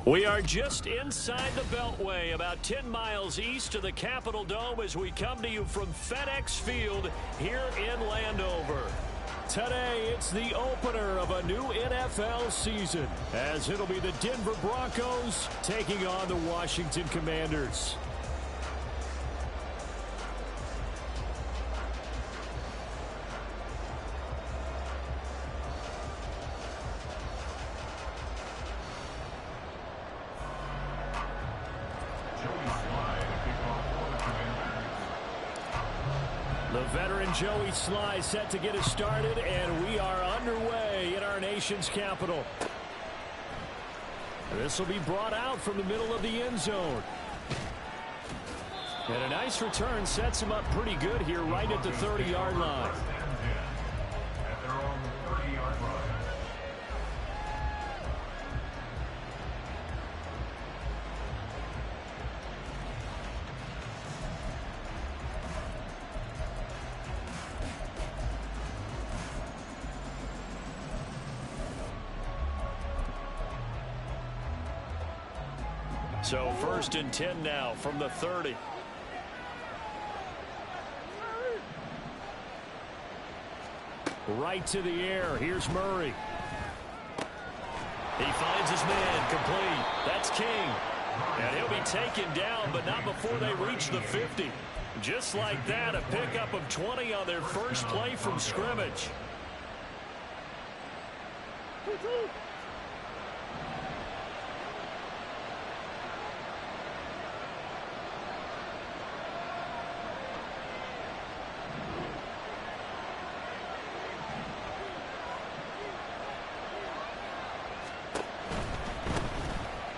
We are just inside the Beltway, about 10 miles east of the Capitol Dome as we come to you from FedEx Field here in Landover. Today, it's the opener of a new NFL season, as it'll be the Denver Broncos taking on the Washington Commanders. The veteran Joey Sly set to get us started, and we are underway in our nation's capital. This will be brought out from the middle of the end zone. And a nice return sets him up pretty good here right at the 30-yard line. So 1st and 10 now from the 30. Right to the air. Here's Murray. He finds his man complete. That's King. And he'll be taken down, but not before they reach the 50. Just like that, a pickup of 20 on their first play from scrimmage.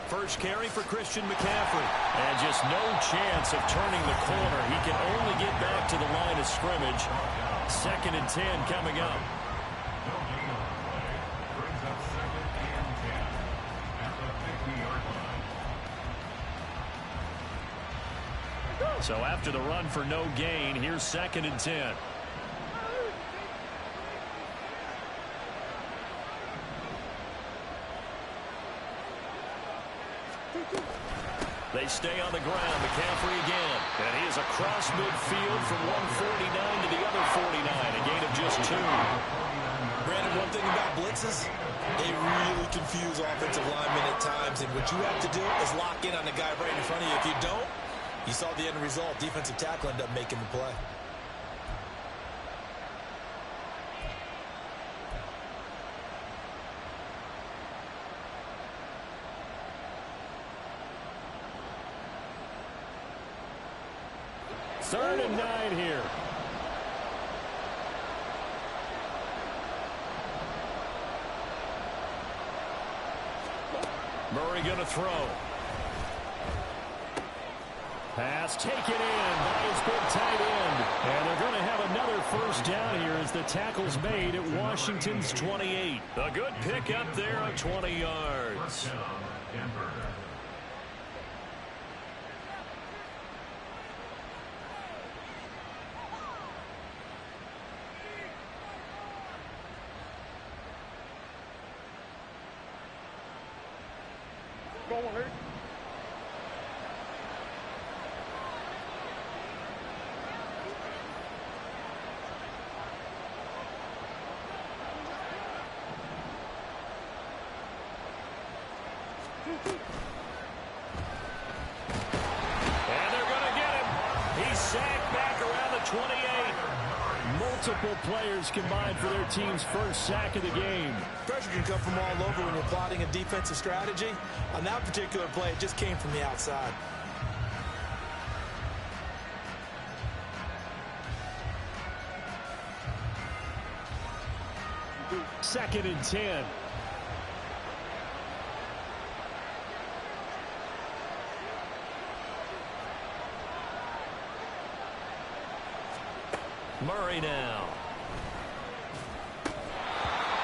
First carry for Christian McCaffrey. And just no chance of turning the corner. He can only get back to the line of scrimmage. 2nd and 10 coming up. So after the run for no gain, here's 2nd and 10. They stay on the ground. McCaffrey again. And he is across midfield from 149 to the other 49. A gain of just 2. Brandon, one thing about blitzes, they really confuse offensive linemen at times. And what you have to do is lock in on the guy right in front of you. If you don't, you saw the end result. Defensive tackle ended up making the play. Third and 9 here. Murray going to throw. Pass taken in by his big tight end. And they're going to have another first down here as the tackle's made at Washington's 28. A good pick up there of 20 yards. And they're going to get him. He's sacked back around the 28. Multiple players combined for their team's first sack of the game. Pressure can come from all over when you're plotting a defensive strategy. On that particular play, it just came from the outside. 2nd and 10. Murray now.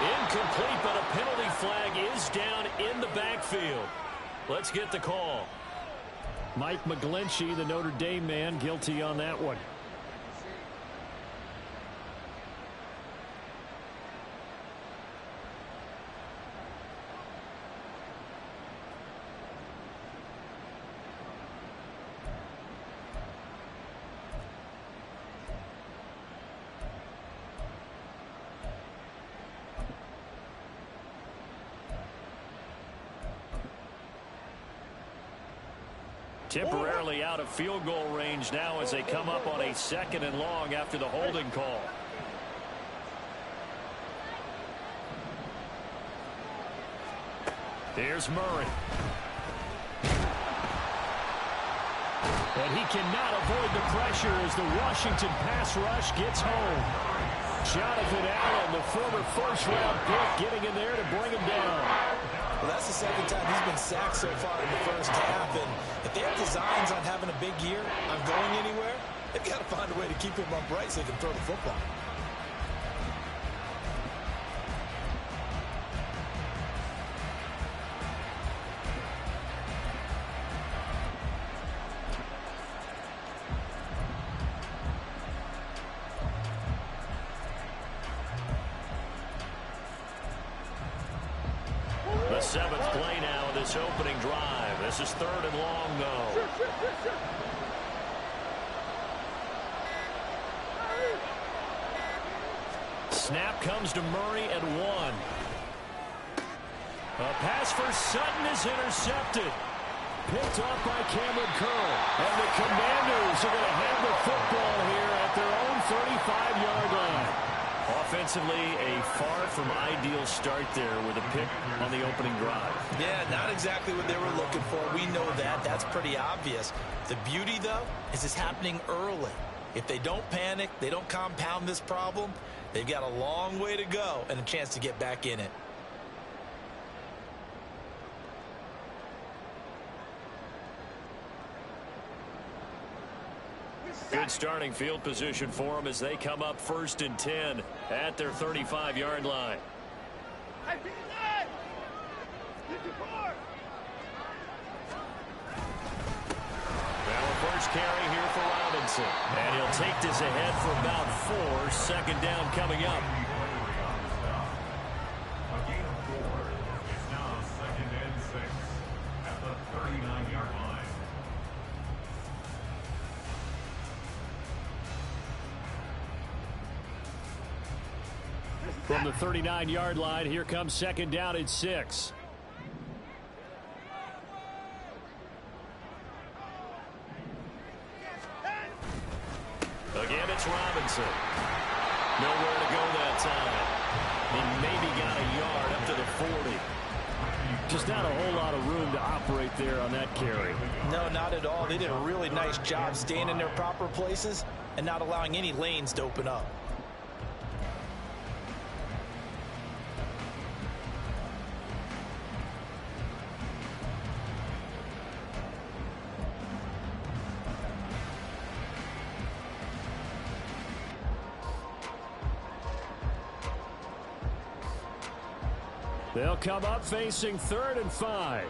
Incomplete, but a penalty flag is down in the backfield. Let's get the call. Mike McGlinchey, the Notre Dame man, guilty on that one. Temporarily out of field goal range now as they come up on a 2nd and long after the holding call. Here's Murray. And he cannot avoid the pressure as the Washington pass rush gets home. Jonathan Allen, the former first-round pick, getting in there to bring him down. Well, that's the 2nd time he's been sacked so far in the first half. And if they have designs on having a big year, on going anywhere, they've got to find a way to keep him upright so they can throw the football. The 7th play now of this opening drive. This is 3rd and long, though. Snap comes to Murray at 1. A pass for Sutton is intercepted. Picked off by Cameron Curl. And the Commanders are going to have the football here at their own 35-yard line. Offensively, a far from ideal start there with a pick on the opening drive. Yeah, not exactly what they were looking for. We know that. That's pretty obvious. The beauty, though, is it's happening early. If they don't panic, they don't compound this problem, they've got a long way to go and a chance to get back in it. Good starting field position for them as they come up 1st and 10 at their 35-yard line. Well, a first carry here for Robinson. And he'll take this ahead for about 4. 2nd down coming up. A gain of 4. It's now 2nd and 6 at the 39-yard line. From the 39-yard line, here comes 2nd down and 6. Again, it's Robinson. Nowhere to go that time. He maybe got a yard up to the 40. Just not a whole lot of room to operate there on that carry. No, not at all. They did a really nice job staying in their proper places and not allowing any lanes to open up. They'll come up facing 3rd and 5.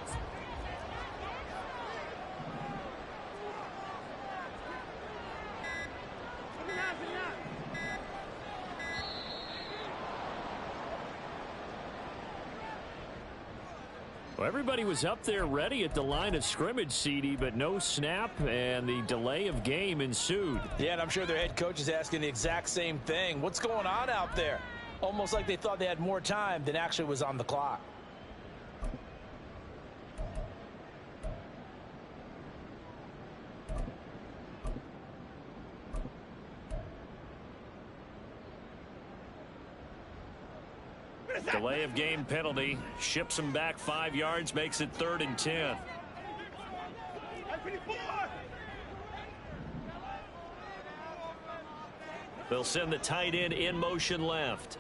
Well, everybody was up there ready at the line of scrimmage, CD, but no snap, and the delay of game ensued. Yeah, and I'm sure their head coach is asking the exact same thing. What's going on out there? Almost like they thought they had more time than actually was on the clock. Delay of game penalty. Ships him back 5 yards, makes it 3rd and 10. They'll send the tight end in motion left.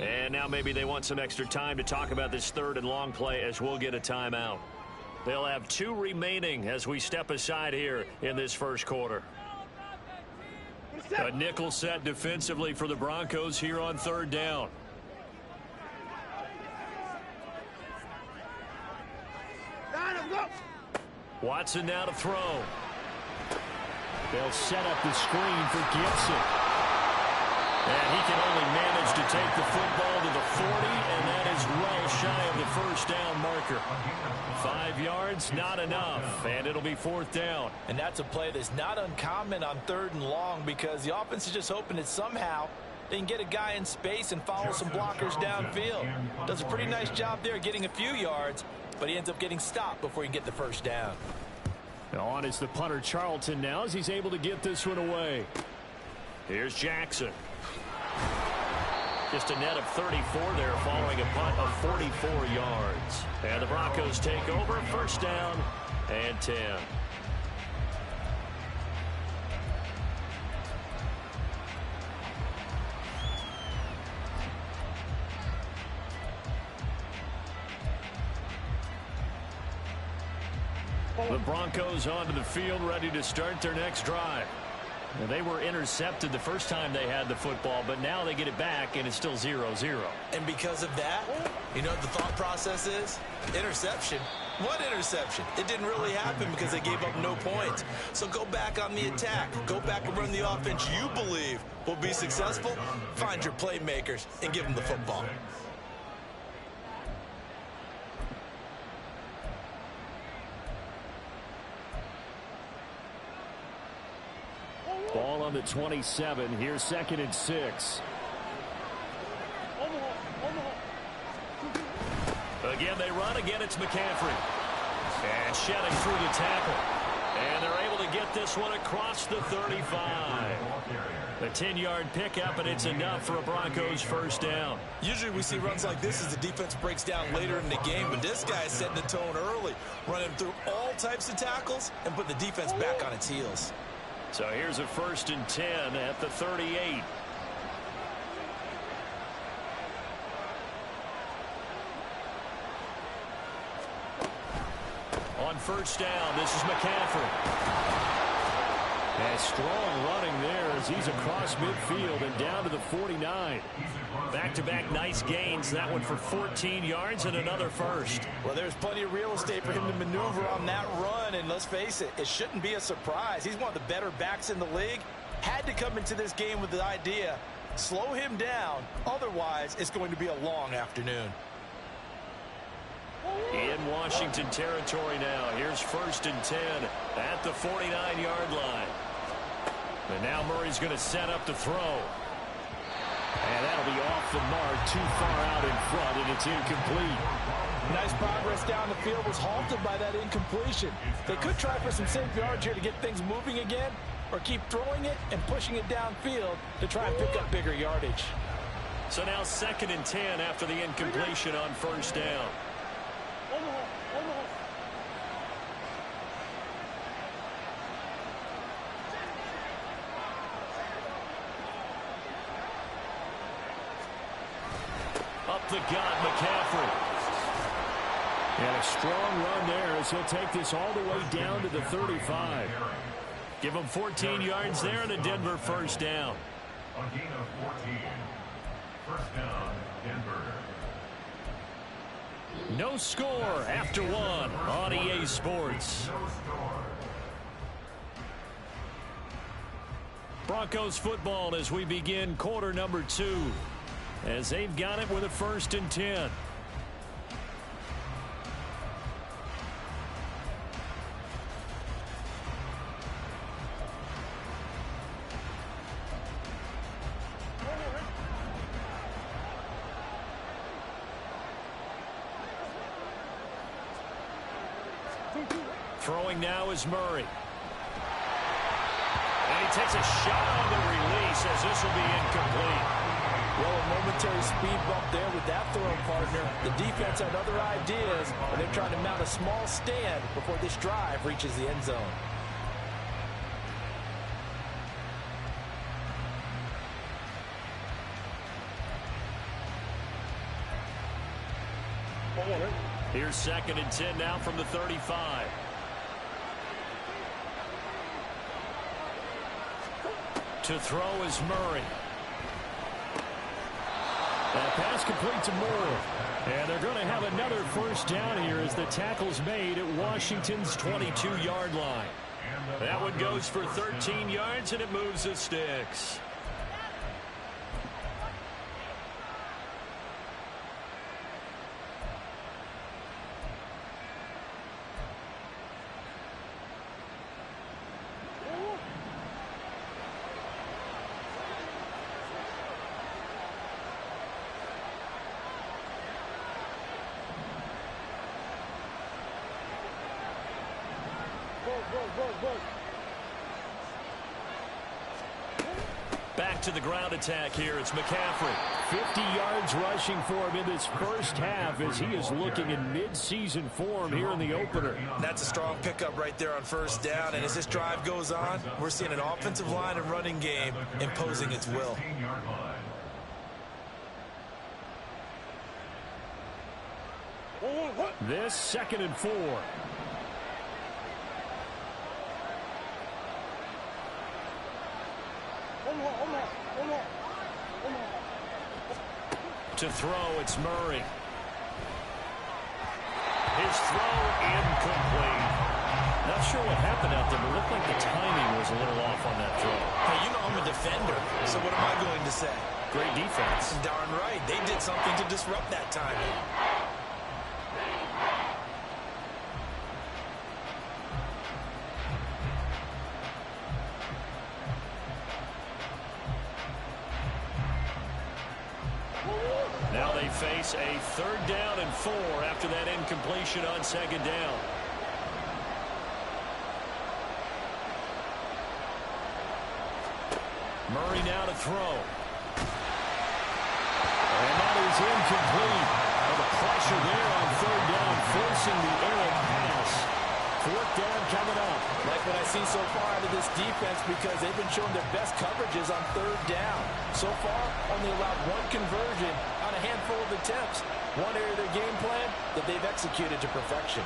And now maybe they want some extra time to talk about this 3rd and long play as we'll get a timeout. They'll have 2 remaining as we step aside here in this first quarter. A nickel set defensively for the Broncos here on 3rd down. Watson now to throw. They'll set up the screen for Gibson. And he can only manage to take the football to the 40, and that is well shy of the first down marker. 5 yards, not enough, and it'll be 4th down. And that's a play that's not uncommon on 3rd and long because the offense is just hoping that somehow they can get a guy in space and follow some blockers downfield. Does a pretty nice job there getting a few yards, but he ends up getting stopped before he can get the first down. On is the punter Charlton now as he's able to get this one away. Here's Jackson. Just a net of 34 there following a punt of 44 yards. And the Broncos take over, first down and 10. The Broncos onto the field, ready to start their next drive. And they were intercepted the first time they had the football, but now they get it back, and it's still 0-0. And because of that, you know what the thought process is? Interception. What interception? It didn't really happen because they gave up no points. So go back on the attack. Go back and run the offense you believe will be successful. Find your playmakers and give them the football. Ball on the 27. Here's 2nd and 6. Again, they run. Again, it's McCaffrey. And shedding through the tackle. And they're able to get this one across the 35. A 10-yard pickup, and it's enough for a Broncos first down. Usually we see runs like this as the defense breaks down later in the game, but this guy is setting the tone early, running through all types of tackles and putting the defense back on its heels. So here's a 1st and 10 at the 38. On first down, this is McCaffrey. And strong running there as he's across midfield and down to the 49. Back-to-back nice gains. That one for 14 yards and another first. Well, there's plenty of real estate for him to maneuver on that run, and let's face it, it shouldn't be a surprise. He's one of the better backs in the league. Had to come into this game with the idea, slow him down, otherwise it's going to be a long afternoon. In Washington territory now. Here's 1st and 10 at the 49-yard line. And now Murray's going to set up the throw. And that'll be off the mark, too far out in front, and it's incomplete. Nice progress down the field was halted by that incompletion. They could try for some safe yards here to get things moving again, or keep throwing it and pushing it downfield to try and pick up bigger yardage. So now 2nd and 10 after the incompletion on first down. Up the gut, McCaffrey. And a strong run there as he'll take this all the way down to the 35. Give him 14 yards there and a Denver first down. A gain of 14. First down, Denver. No score after one on EA Sports. No score. Broncos football as we begin quarter number 2. As they've got it with a 1st and 10. Throwing now is Murray. And he takes a shot on the release as this will be incomplete. Well, a momentary speed bump there with that throw, partner. The defense had other ideas, and they're trying to mount a small stand before this drive reaches the end zone. Here's 2nd and 10 now from the 35. To throw is Murray. That pass complete to Moore. And they're going to have another first down here as the tackle's made at Washington's 22-yard line. That one goes for 13 yards, and it moves the sticks. Back to the ground attack here. It's McCaffrey. 50 yards rushing for him in this first half as he is looking in mid-season form here in the opener. That's a strong pickup right there on first down. And as this drive goes on, we're seeing an offensive line and running game imposing its will. This 2nd and 4. To throw, it's Murray. His throw incomplete. Not sure what happened out there, but it looked like the timing was a little off on that throw. Hey, you know I'm a defender, so what am I going to say? Great defense. Darn right. They did something to disrupt that timing. Now they face a 3rd down and 4 after that incompletion on 2nd down. Murray now to throw. And that is incomplete. Well, the pressure there on 3rd down, forcing the errant pass. 4th down coming up. Like what I've seen so far out of this defense, because they've been showing their best coverages on 3rd down. So far, only allowed 1 conversion on a handful of attempts. One area of their game plan that they've executed to perfection.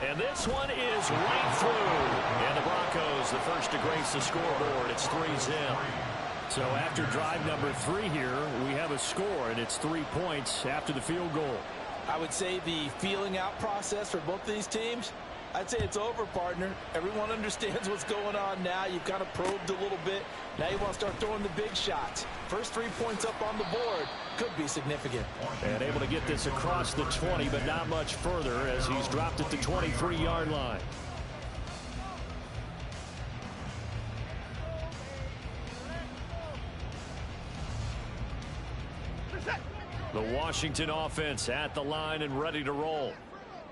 And this one is right through. And the Broncos, the first to grace the scoreboard. It's 3-0. So after drive number 3 here, we have a score, and it's 3 points after the field goal. I would say the feeling out process for both of these teams, I'd say it's over, partner. Everyone understands what's going on now. You've kind of probed a little bit. Now you want to start throwing the big shots. First 3 points up on the board could be significant. And able to get this across the 20, but not much further as he's dropped at the 23-yard line. The Washington offense at the line and ready to roll.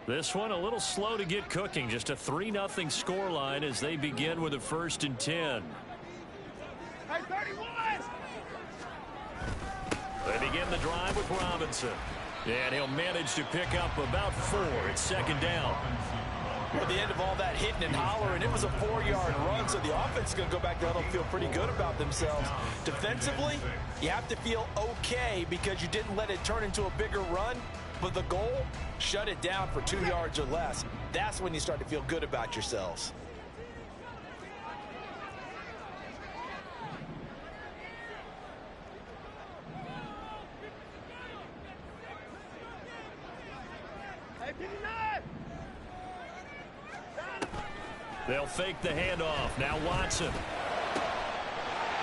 This one a little slow to get cooking. Just a 3-0 scoreline as they begin with a 1st and 10. They begin the drive with Robinson. And he'll manage to pick up about 4. It's 2nd down. At the end of all that hitting and hollering, it was a 4-yard run, so the offense is going to go back there and feel pretty good about themselves. Defensively, you have to feel okay because you didn't let it turn into a bigger run, but the goal, shut it down for 2 yards or less. That's when you start to feel good about yourselves. They'll fake the handoff. Now Watson.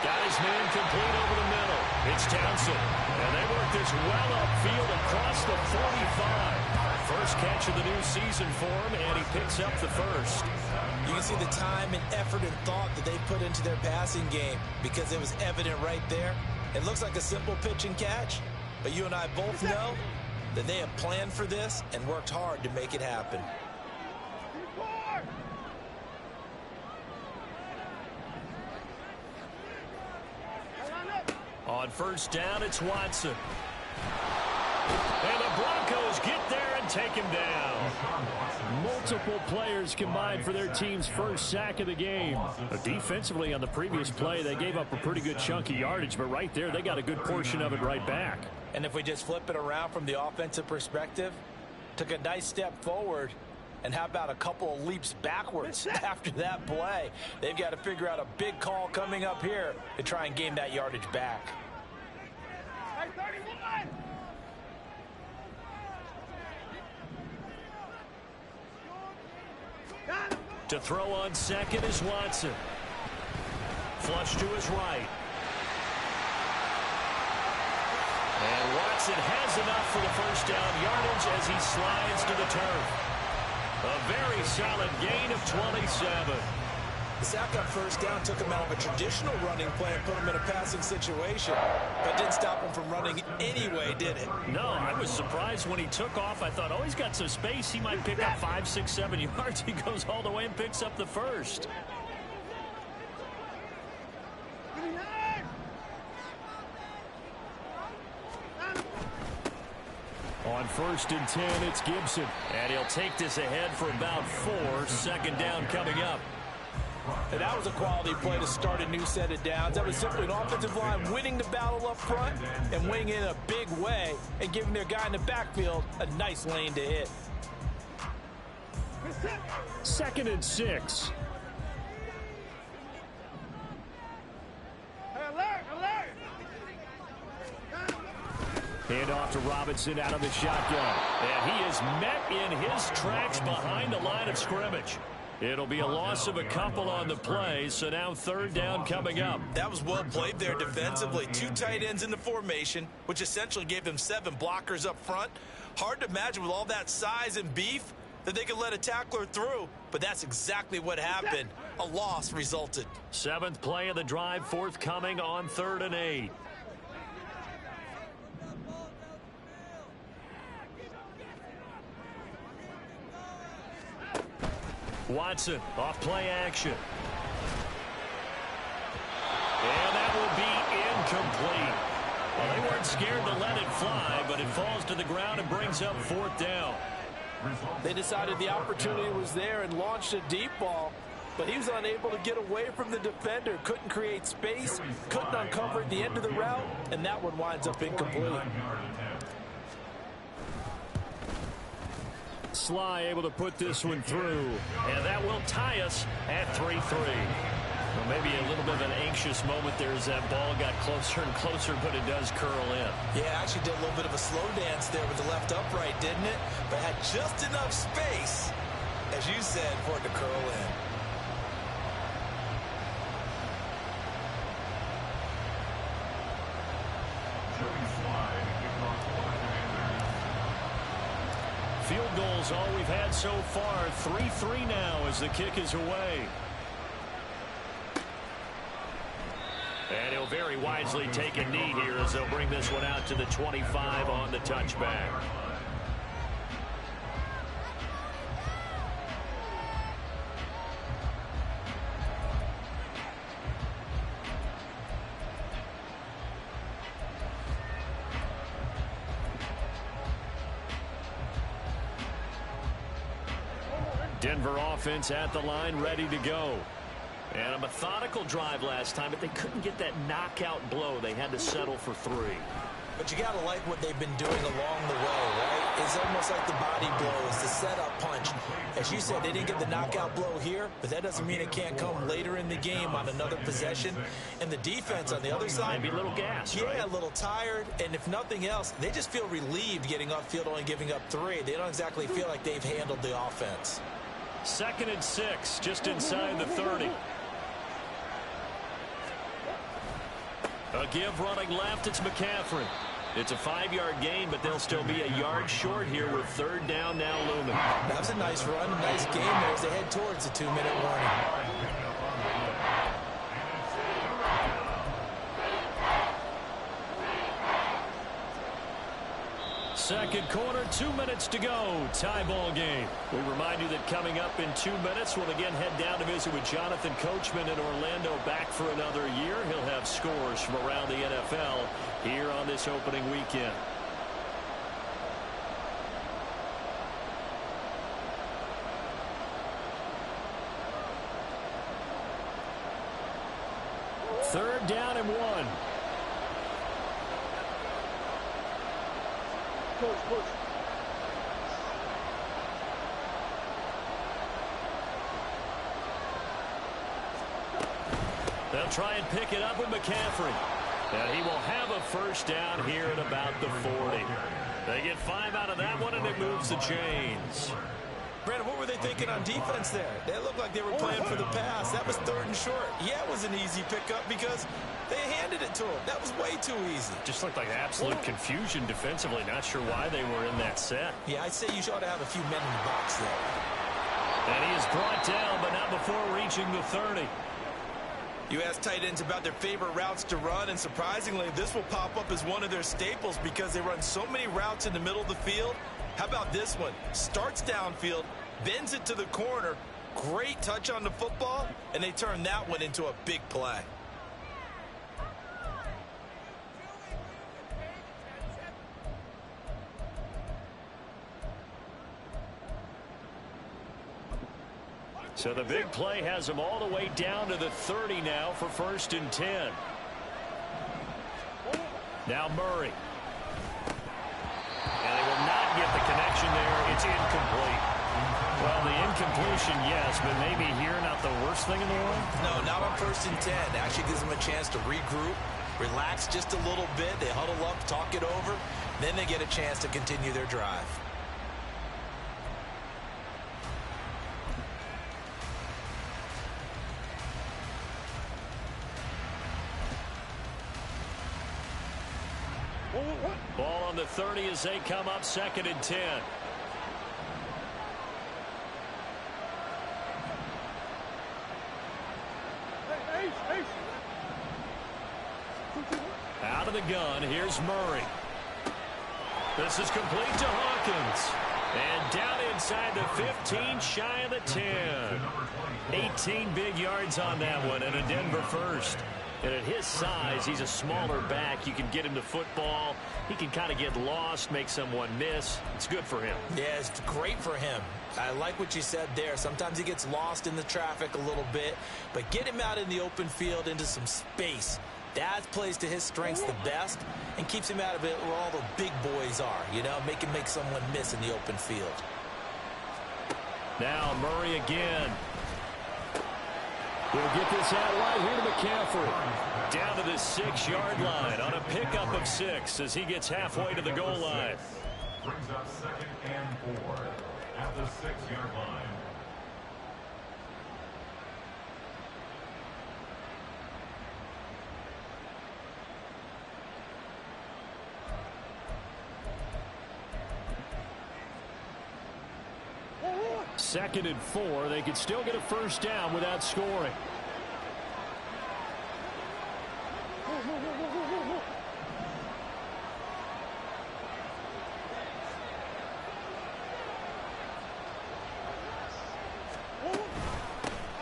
Got his man complete over the middle. It's Townsend. And they work this well upfield across the 45. First catch of the new season for him, and he picks up the 1st. You can see the time and effort and thought that they put into their passing game because it was evident right there. It looks like a simple pitch and catch, but you and I both know that they have planned for this and worked hard to make it happen. On 1st down, it's Watson. And the Broncos get there and take him down. Multiple players combined for their team's 1st sack of the game. Defensively on the previous play, they gave up a pretty good chunk of yardage, but right there, they got a good portion of it right back. And if we just flip it around from the offensive perspective, took a nice step forward, and how about a couple of leaps backwards after that play? They've got to figure out a big call coming up here to try and gain that yardage back. To throw on 2nd is Watson. Flush to his right. And Watson has enough for the 1st down yardage as he slides to the turf. A very solid gain of 27. The sack on first down took him out of a traditional running play and put him in a passing situation. But didn't stop him from running anyway, did it? No, I was surprised when he took off. I thought, oh, he's got some space. He might pick up 5, 6, 7 yards. He goes all the way and picks up the first. On 1st and 10, it's Gibson. And he'll take this ahead for about 4. 2nd down coming up. And that was a quality play to start a new set of downs. That was simply an offensive line winning the battle up front and winning in a big way and giving their guy in the backfield a nice lane to hit. 2nd and 6. Hand off to Robinson out of the shotgun. And he is met in his tracks behind the line of scrimmage. It'll be a loss of a couple on the play, so now 3rd down coming up. That was well played there defensively. 2 tight ends in the formation, which essentially gave them 7 blockers up front. Hard to imagine with all that size and beef that they could let a tackler through, but that's exactly what happened. A loss resulted. 7th play of the drive, forthcoming on 3rd and 8. Watson off play action. And that will be incomplete. Well, they weren't scared to let it fly, but it falls to the ground and brings up 4th down. They decided the opportunity was there and launched a deep ball, but he was unable to get away from the defender. Couldn't create space, couldn't uncover at the end of the route, and that one winds up incomplete. Sly able to put this one through, and that will tie us at 3-3. Well, maybe a little bit of an anxious moment there as that ball got closer and closer, but it does curl in. Yeah, actually did a little bit of a slow dance there with the left upright, didn't it? But had just enough space, as you said, for it to curl in. Field goals all we've had so far. 3-3 now as the kick is away. And he'll very wisely take a knee here as they'll bring this one out to the 25 on the touchback. Denver offense at the line, ready to go. And a methodical drive last time, but they couldn't get that knockout blow. They had to settle for 3. But you got to like what they've been doing along the way, right? It's almost like the body blows, the setup punch. As you said, they didn't get the knockout blow here, but that doesn't mean it can't come later in the game on another possession. And the defense on the other side, maybe a little gas, yeah, right? A little tired. And if nothing else, they just feel relieved getting upfield, only giving up 3. They don't exactly feel like they've handled the offense. 2nd and 6, just inside the 30. A give running left, it's McCaffrey. It's a 5-yard gain, but they'll still be a yard short here with 3rd down now looming. That was a nice run, a nice game there as they head towards the 2-minute warning. Second quarter, 2 minutes to go. Tie ball game. We remind you that coming up in 2 minutes, we'll again head down to visit with Jonathan Coachman in Orlando, back for another year. He'll have scores from around the NFL here on this opening weekend. Third down and 1. Push. They'll try and pick it up with McCaffrey. And he will have a first down here at about the 40. They get 5 out of that one, and it moves the chains. Brandon, what were they thinking on defense there? They looked like they were playing for the pass. That was 3rd and short. Yeah, it was an easy pickup because they handed it to him. That was way too easy. Just looked like absolute confusion defensively. Not sure why they were in that set. Yeah, I'd say you ought to have a few men in the box there. And he is brought down, but not before reaching the 30. You ask tight ends about their favorite routes to run, and surprisingly, this will pop up as one of their staples because they run so many routes in the middle of the field. How about this one? Starts downfield, bends it to the corner, great touch on the football, and they turn that one into a big play. So the big play has him all the way down to the 30 now for 1st and 10. Now Murray. And they will not get the connection there. It's incomplete. Well, the incompletion, yes, but maybe here not the worst thing in the world? No, not on 1st and 10. It actually gives them a chance to regroup, relax just a little bit. They huddle up, talk it over. Then they get a chance to continue their drive. Ball on the 30 as they come up 2nd and 10. Out of the gun, here's Murray. This is complete to Hawkins. And down inside the 15, shy of the 10. 18 big yards on that one, and a Denver first. And at his size, he's a smaller back. You can get him to football. He can kind of get lost, make someone miss. It's good for him. Yeah, it's great for him. I like what you said there. Sometimes he gets lost in the traffic a little bit, but get him out in the open field into some space. That plays to his strengths the best and keeps him out of it where all the big boys are, you know, make him make someone miss in the open field. Now Murray again. He'll get this out right here to McCaffrey. Down to the 6-yard line on a pickup of 6 as he gets halfway to the goal line. Brings up 2nd and 4 at the 6-yard line. Second and 4. They could still get a first down without scoring.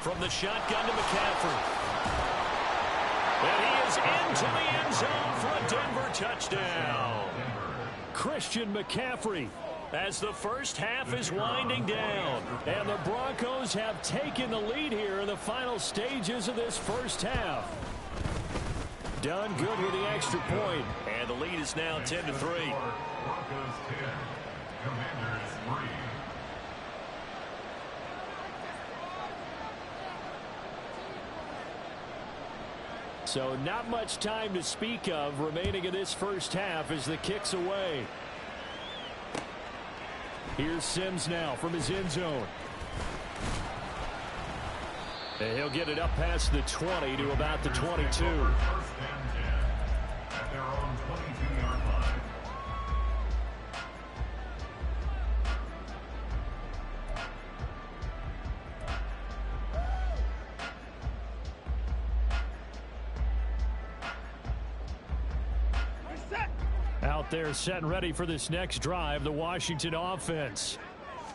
From the shotgun to McCaffrey. And he is into the end zone for a Denver touchdown. Christian McCaffrey. As the first half is winding down. And the Broncos have taken the lead here in the final stages of this first half. Done good with the extra point. And the lead is now 10-3. Broncos 10, Commanders 3. So not much time to speak of remaining in this first half as the kick's away. Here's Sims now from his end zone. And he'll get it up past the 20 to about the 22. First and 10 at their own 22-yard line. Out there set and ready for this next drive, the Washington offense.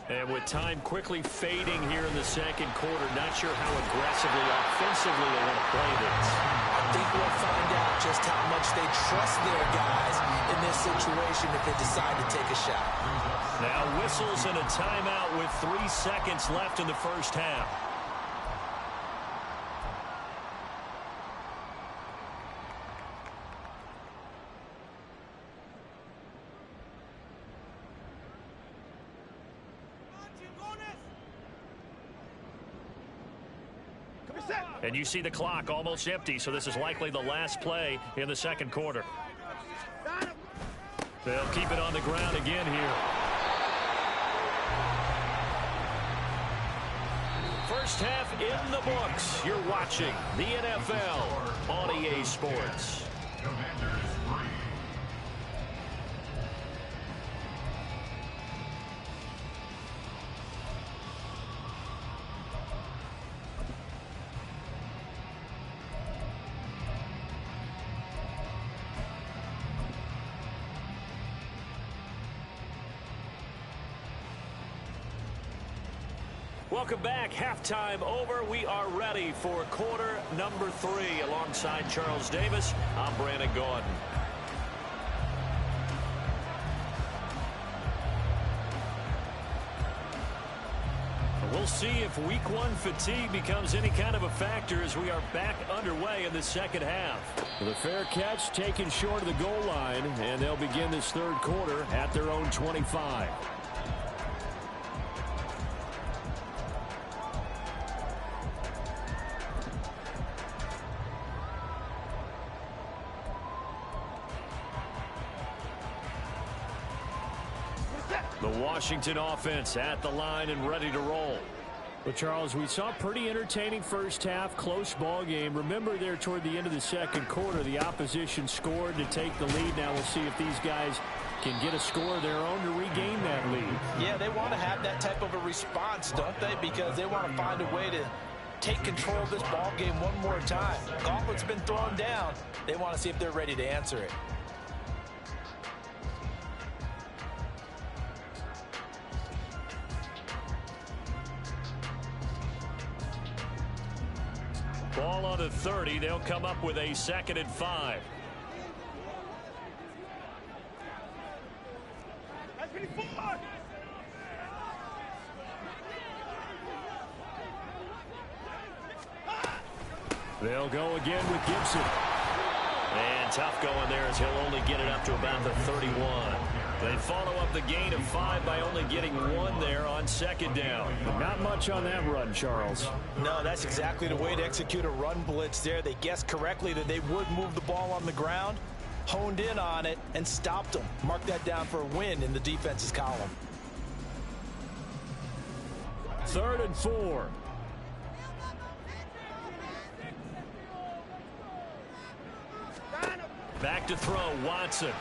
And with time quickly fading here in the second quarter, not sure how aggressively, offensively they want to play this. I think we'll find out just how much they trust their guys in this situation if they decide to take a shot. Now whistles and a timeout with 3 seconds left in the first half. And you see the clock almost empty, so this is likely the last play in the second quarter. They'll keep it on the ground again here. First half in the books. You're watching the NFL on EA Sports. Commanders 3. Welcome back. Halftime over. We are ready for quarter number 3. Alongside Charles Davis, I'm Brandon Gordon. We'll see if week 1 fatigue becomes any kind of a factor as we are back underway in the second half. The fair catch taken short of the goal line, and they'll begin this third quarter at their own 25. The Washington offense at the line and ready to roll. But, Charles, we saw a pretty entertaining first half, close ball game. Remember there toward the end of the second quarter, the opposition scored to take the lead. Now we'll see if these guys can get a score of their own to regain that lead. Yeah, they want to have that type of a response, don't they? Because they want to find a way to take control of this ball game one more time. Gauntlet's been thrown down. They want to see if they're ready to answer it. Ball on the 30. They'll come up with a 2nd and 5. They'll go again with Gibson. And tough going there as he'll only get it up to about the 31. They follow up the gain of 5 by only getting 1 there on 2nd down. Not much on that run, Charles. No, that's exactly the way to execute a run blitz there. They guessed correctly that they would move the ball on the ground, honed in on it, and stopped them. Mark that down for a win in the defense's column. 3rd and 4. Back to throw, Watson.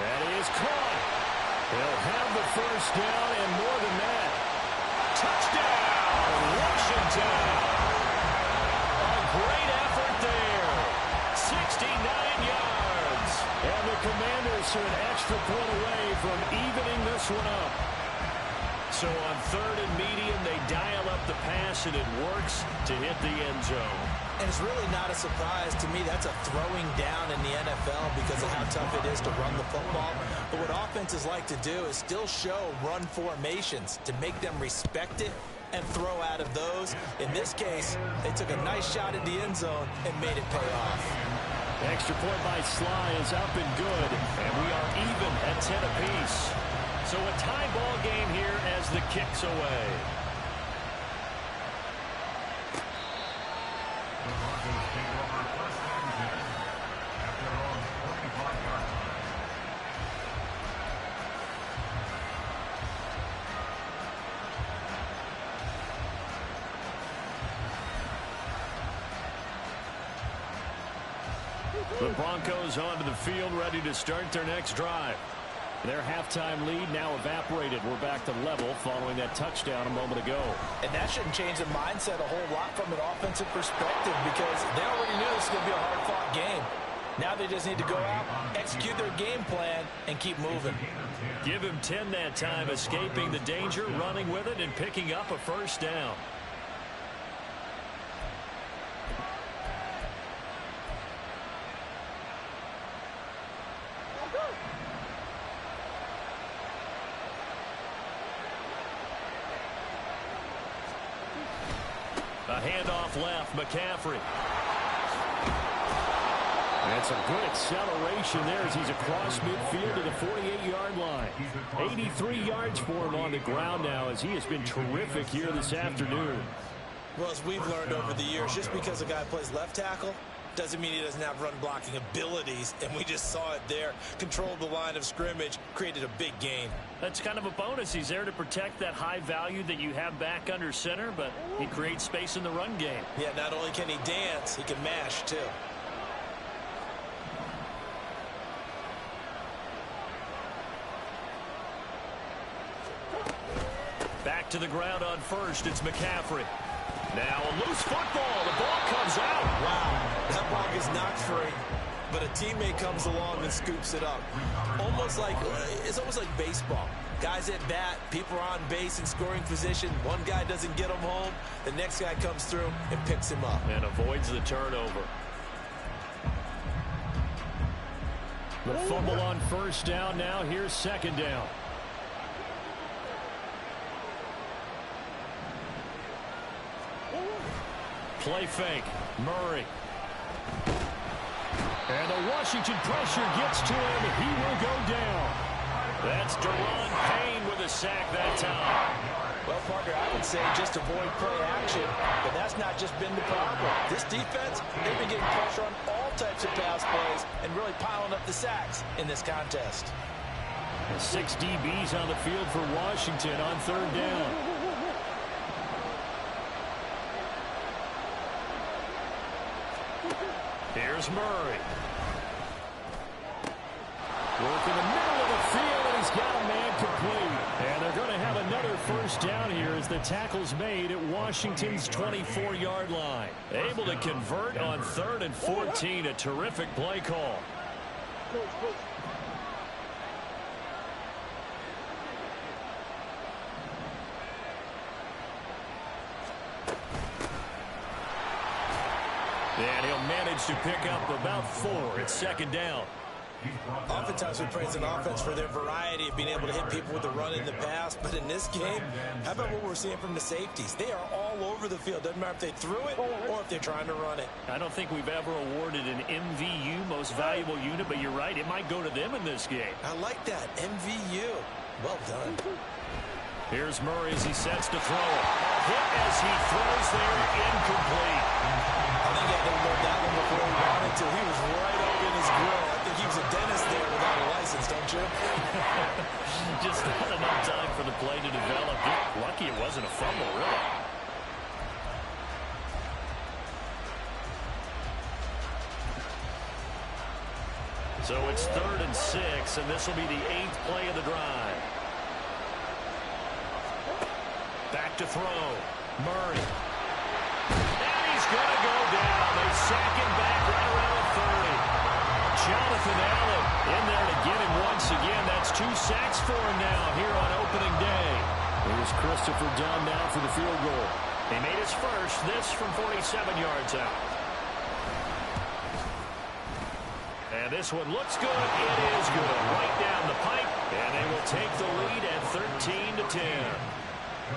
That is caught. They'll have the first down and more than that. Touchdown, Washington. A great effort there. 69 yards. And the Commanders are an extra point away from evening this one up. So on 3rd and medium, they dial up the pass, and it works to hit the end zone. And it's really not a surprise to me. That's a throwing down in the NFL because of how tough it is to run the football. But what offenses like to do is still show run formations to make them respect it and throw out of those. In this case, they took a nice shot at the end zone and made it pay off. Extra point by Sly is up and good, and we are even at 10 apiece. So a tie ball game here as the kick's away. The Broncos take over 1st and 10 at their own 45-yard line. The Broncos onto the field, ready to start their next drive. Their halftime lead now evaporated. We're back to level following that touchdown a moment ago. And that shouldn't change the mindset a whole lot from an offensive perspective because they already knew this was going to be a hard-fought game. Now they just need to go out, execute their game plan, and keep moving. Give him 10 that time, escaping the danger, running with it, and picking up a first down. A handoff left, McCaffrey. That's a good acceleration there as he's across midfield to the 48-yard line. 83 yards for him on the ground now as he has been terrific here this afternoon. Well, as we've learned over the years, just because a guy plays left tackle doesn't mean he doesn't have run blocking abilities, and we just saw it there. Controlled the line of scrimmage, created a big gain. That's kind of a bonus. He's there to protect that high value that you have back under center, but he creates space in the run game. Yeah, not only can he dance, he can mash too. Back to the ground on first. It's McCaffrey. Now a loose football. The ball comes out. Wow, that block is not free, but a teammate comes along and scoops it up. It's almost like baseball. Guys at bat, people are on base in scoring position. One guy doesn't get him home. The next guy comes through and picks him up. And avoids the turnover. The fumble on first down. Now here's second down. Play fake. Murray. And the Washington pressure gets to him. He will go down. That's Deron Payne with a sack that time. Well, Parker, I would say just avoid play action, but that's not just been the problem. This defense, they've been getting pressure on all types of pass plays and really piling up the sacks in this contest. 6 DBs on the field for Washington on third down. Here's Murray. Work in the middle of the field, and he's got a man complete. And they're going to have another first down here as the tackle's made at Washington's 24-yard line. Able to convert on 3rd and 14. A terrific play call. And he'll manage to pick up about 4 at second down. Oftentimes we praise an offense for their variety of being able to hit people with the run in the pass, but in this game, how about what we're seeing from the safeties? They are all over the field. Doesn't matter if they threw it or if they're trying to run it. I don't think we've ever awarded an MVU, most valuable unit, but you're right, it might go to them in this game. I like that, MVU. Well done. Here's Murray as he sets to throw. Hit as he throws there, incomplete. I think he had to load that one before he wanted to. He was right up in his grill. I think he was a dentist there without a license, don't you? Just not enough time for the play to develop. Lucky it wasn't a fumble, really. So it's 3rd and 6, and this will be the 8th play of the drive. Back to throw. Murray. And he's going to go down. They sack him back right around the 30. Jonathan Allen in there to get him once again. That's 2 sacks for him now here on opening day. Here's Christopher Dunn now for the field goal. He made his first, this from 47 yards out. And this one looks good. It is good. Right down the pipe. And they will take the lead at 13-10.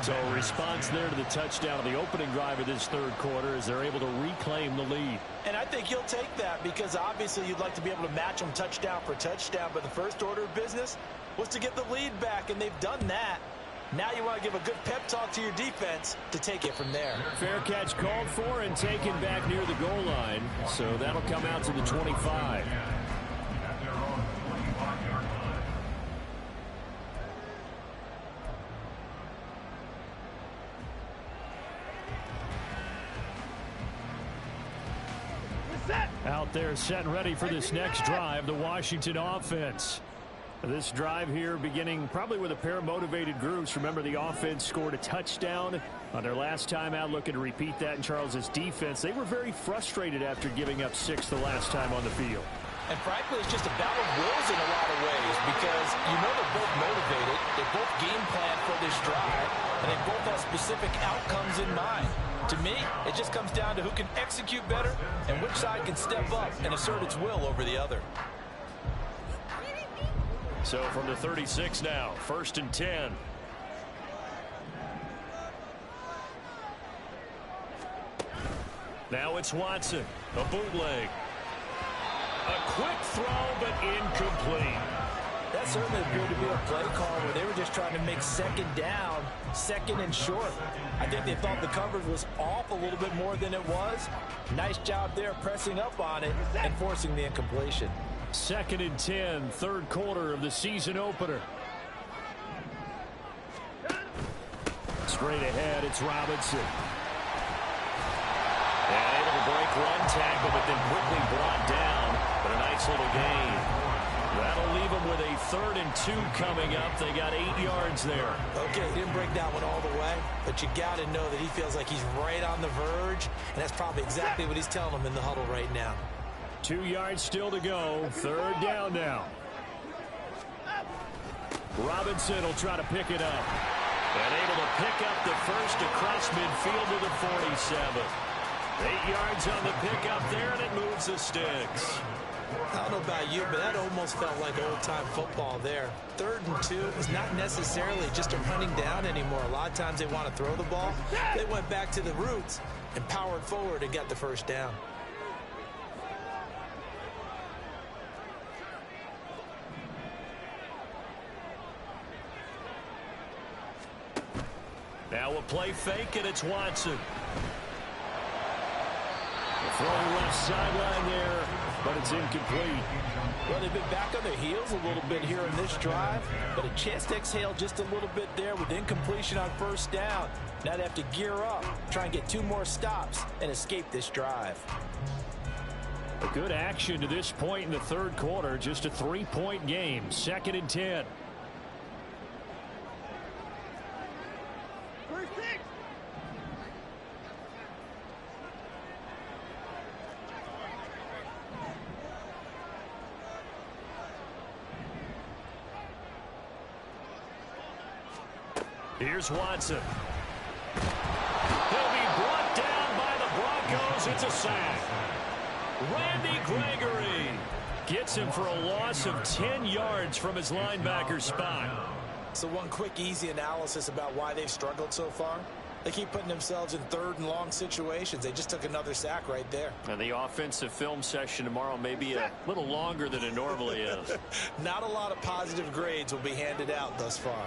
So a response there to the touchdown of the opening drive of this third quarter as they're able to reclaim the lead. And I think you'll take that because obviously you'd like to be able to match them touchdown for touchdown, but the first order of business was to get the lead back, and they've done that. Now you want to give a good pep talk to your defense to take it from there. Fair catch called for and taken back near the goal line. So that'll come out to the 25. Out there set and ready for this next drive, the Washington offense. This drive here beginning probably with a pair of motivated groups. Remember, the offense scored a touchdown on their last time out. Looking to repeat that in Charles's defense. They were very frustrated after giving up 6 the last time on the field. And frankly, it's just a battle of wills in a lot of ways because you know they're both motivated. They both game plan for this drive, and they both have specific outcomes in mind. To me, it just comes down to who can execute better and which side can step up and assert its will over the other. So from the 36 now, 1st and 10. Now it's Watson, a bootleg. A quick throw, but incomplete. That certainly appeared to be a play call where they were just trying to make second down, second and short. I think they thought the coverage was off a little bit more than it was. Nice job there pressing up on it and forcing the incompletion. 2nd and 10, third quarter of the season opener. Straight ahead, it's Robinson. And able to break one tackle, but then quickly brought down. But a nice little gain. That'll leave them with a 3rd and 2 coming up. They got 8 yards there. Okay, he didn't break that one all the way, but you got to know that he feels like he's right on the verge, and that's probably exactly what he's telling them in the huddle right now. 2 yards still to go. 3rd down now. Robinson will try to pick it up. And able to pick up the first across midfield to the 47. 8 yards on the pickup there, and it moves the sticks. I don't know about you, but that almost felt like old-time football there. 3rd and 2 is not necessarily just a running down anymore. A lot of times they want to throw the ball. They went back to the roots and powered forward and got the first down. Now a play fake, and it's Watson. Throwing left sideline there, but it's incomplete. Well, they've been back on their heels a little bit here in this drive, but a chance to exhale just a little bit there with incompletion on first down. Now they have to gear up, try and get 2 more stops, and escape this drive. A good action to this point in the 3rd quarter. Just a 3-point game. 2nd and 10. Here's Watson. He'll be brought down by the Broncos. It's a sack. Randy Gregory gets him for a loss of 10 yards from his linebacker spot. So one quick, easy analysis about why they've struggled so far. They keep putting themselves in 3rd and long situations. They just took another sack right there. And the offensive film session tomorrow may be a little longer than it normally is. Not a lot of positive grades will be handed out thus far.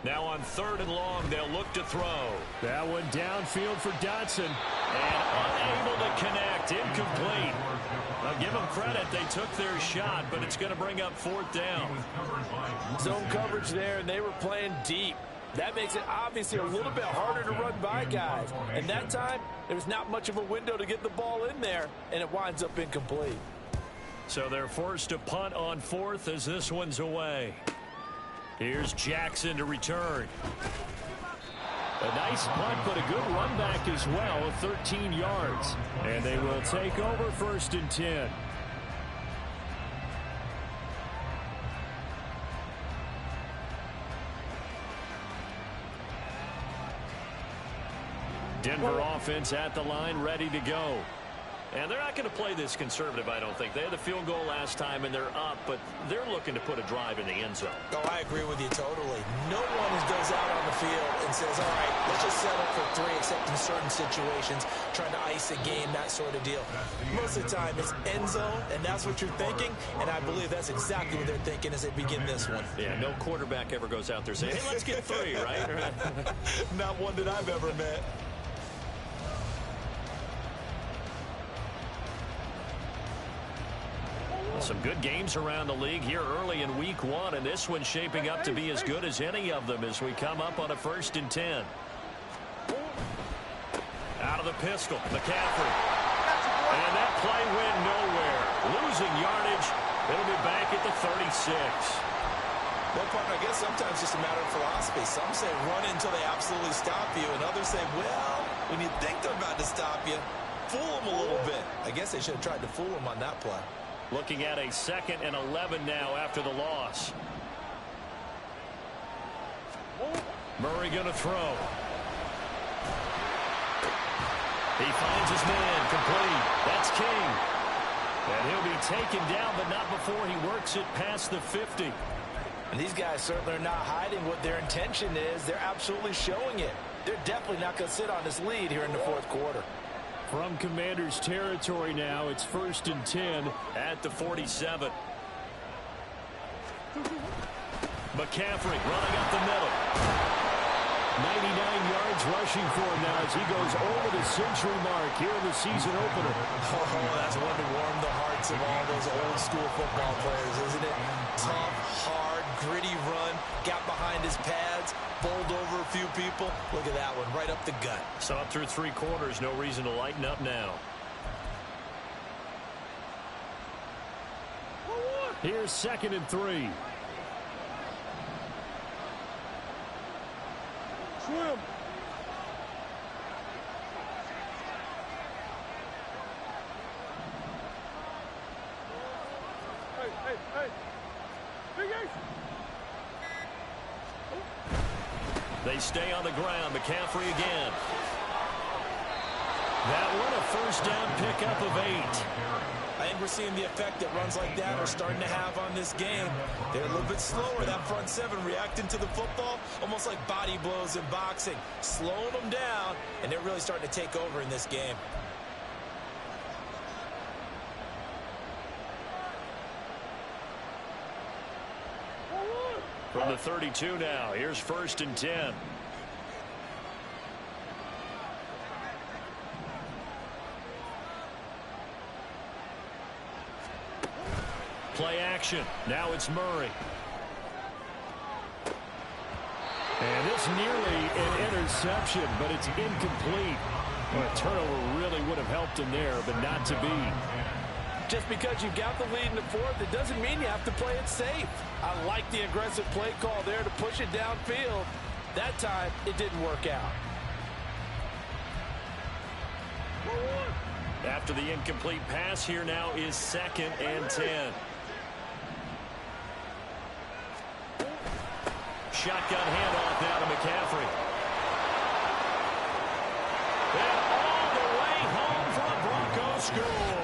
Now on 3rd and long, they'll look to throw. That one downfield for Dotson. And unable to connect. Incomplete. I'll give them credit. They took their shot, but it's going to bring up 4th down. Zone coverage there, and they were playing deep. That makes it obviously a little bit harder to run by guys. And that time, there was not much of a window to get the ball in there, and it winds up incomplete. So they're forced to punt on 4th as this one's away. Here's Jackson to return. A nice punt, but a good run back as well, 13 yards. And they will take over 1st and 10. Denver offense at the line, ready to go. And they're not going to play this conservative, I don't think. They had the field goal last time, and they're up, but they're looking to put a drive in the end zone. Oh, I agree with you totally. No one goes out on the field and says, all right, let's just settle for 3, except in certain situations, trying to ice a game, that sort of deal. Most of the time, it's end zone, and that's what you're thinking, and I believe that's exactly what they're thinking as they begin this one. Yeah, no quarterback ever goes out there saying, hey, let's get 3, right? Not one that I've ever met. Some good games around the league here early in week 1, and this one's shaping up to be as good as any of them as we come up on a 1st and 10. Out of the pistol, McCaffrey. And that play went nowhere. Losing yardage. It'll be back at the 36. Well, partner, I guess sometimes it's just a matter of philosophy. Some say run until they absolutely stop you, and others say, well, when you think they're about to stop you, fool them a little bit. I guess they should have tried to fool them on that play. Looking at a 2nd and 11 now after the loss. Murray going to throw. He finds his man, complete. That's King. And he'll be taken down, but not before he works it past the 50. And these guys certainly are not hiding what their intention is. They're absolutely showing it. They're definitely not going to sit on this lead here in the 4th quarter. From Commanders territory now, it's 1st and 10 at the 47. McCaffrey running up the middle. 99 yards rushing for him now as he goes over the century mark here in the season opener. Oh, that's one to warm the hearts of all those old school football players, isn't it? Tough, hard, gritty run, got behind his pads, bowled over a few people. Look at that one, right up the gut. So up through 3 quarters, no reason to lighten up now. Here's 2nd and 3. They stay on the ground. McCaffrey again. That one, a first down pickup of 8. I think we're seeing the effect that runs like that are starting to have on this game. They're a little bit slower, that front seven, reacting to the football, almost like body blows in boxing, slowing them down, and they're really starting to take over in this game. From the 32 now, here's 1st and 10. Play action. Now it's Murray. And this nearly an interception, but it's incomplete. Well, a turnover really would have helped him there, but not to be. Just because you got the lead in the 4th, it doesn't mean you have to play it safe. I like the aggressive play call there to push it downfield. That time, it didn't work out. After the incomplete pass, here now is 2nd and 10. Shotgun handoff now to McCaffrey. And all the way home for a Broncos score.